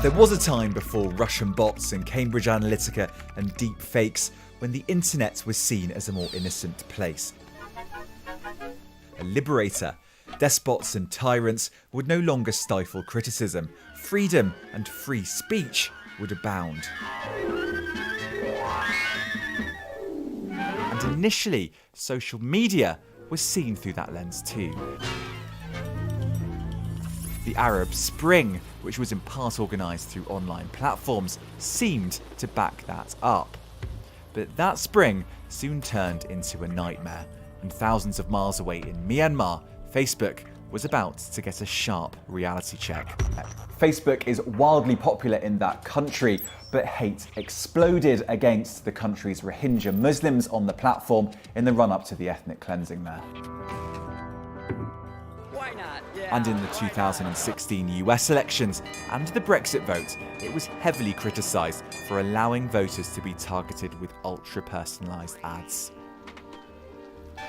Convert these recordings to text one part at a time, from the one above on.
There was a time before Russian bots and Cambridge Analytica and deep fakes when the internet was seen as a more innocent place. A liberator. Despots and tyrants would no longer stifle criticism. Freedom and free speech would abound. And initially, social media was seen through that lens too. The Arab Spring, which was in part organised through online platforms, seemed to back that up. But that spring soon turned into a nightmare, and thousands of miles away in Myanmar, Facebook was about to get a sharp reality check. Facebook is wildly popular in that country, but hate exploded against the country's Rohingya Muslims on the platform in the run-up to the ethnic cleansing there. Why not? Yeah, and in the 2016 US elections and the Brexit vote, it was heavily criticised for allowing voters to be targeted with ultra-personalised ads.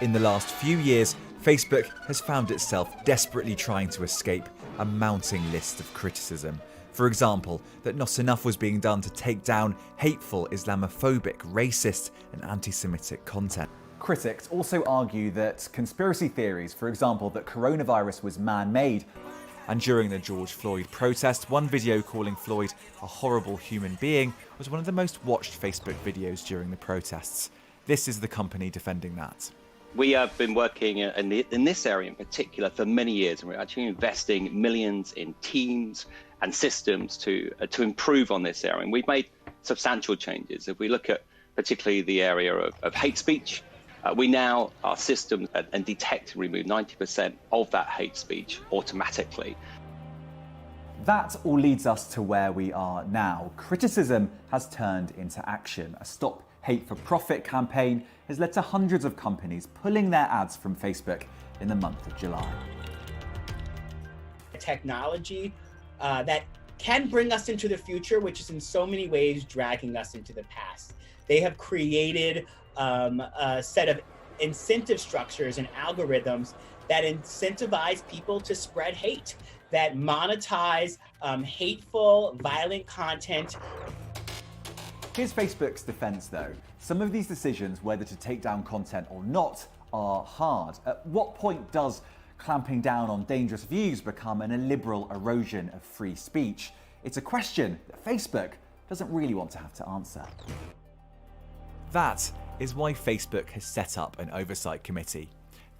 In the last few years, Facebook has found itself desperately trying to escape a mounting list of criticism. For example, that not enough was being done to take down hateful, Islamophobic, racist and anti-Semitic content. Critics also argue that conspiracy theories, for example, that coronavirus was man-made, and during the George Floyd protest, one video calling Floyd a horrible human being was one of the most watched Facebook videos during the protests. This is the company defending that. We have been working in this area in particular for many years, and we're actually investing millions in teams and systems to improve on this area. And we've made substantial changes. If we look at particularly the area of hate speech, our systems and detect and remove 90% of that hate speech automatically. That all leads us to where we are now. Criticism has turned into action. A Stop Hate for Profit campaign has led to hundreds of companies pulling their ads from Facebook in the month of July. Technology that can bring us into the future, which is in so many ways dragging us into the past. They have created a set of incentive structures and algorithms that incentivize people to spread hate, that monetize hateful, violent content. Here's Facebook's defense though. Some of these decisions, whether to take down content or not, are hard. At what point does clamping down on dangerous views become an illiberal erosion of free speech? It's a question that Facebook doesn't really want to have to answer. That is why Facebook has set up an oversight committee.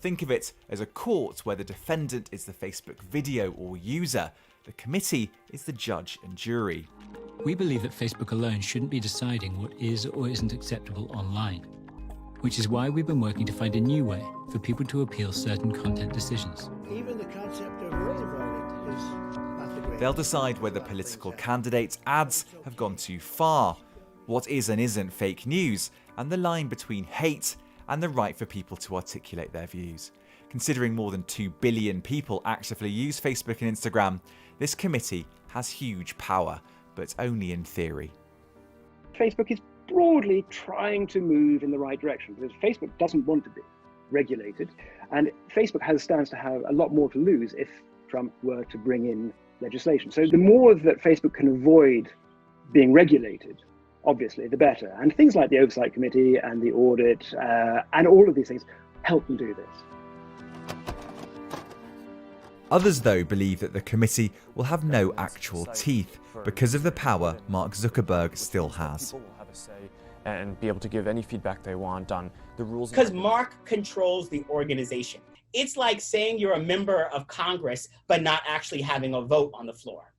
Think of it as a court where the defendant is the Facebook video or user. The committee is the judge and jury. We believe that Facebook alone shouldn't be deciding what is or isn't acceptable online, which is why we've been working to find a new way for people to appeal certain content decisions. Even the concept of early voting is not the great. They'll decide whether political candidates' ads have gone too far, what is and isn't fake news, and the line between hate and the right for people to articulate their views. Considering more than 2 billion people actively use Facebook and Instagram, this committee has huge power, but only in theory. Facebook is broadly trying to move in the right direction because Facebook doesn't want to be regulated, and Facebook stands to have a lot more to lose if Trump were to bring in legislation. So the more that Facebook can avoid being regulated, obviously, the better. And things like the Oversight Committee and the audit and all of these things help them do this. Others, though, believe that the committee will have no actual teeth because of the power Mark Zuckerberg still has. People will have a say and be able to give any feedback they want on the rules. Because Mark controls the organization. It's like saying you're a member of Congress, but not actually having a vote on the floor.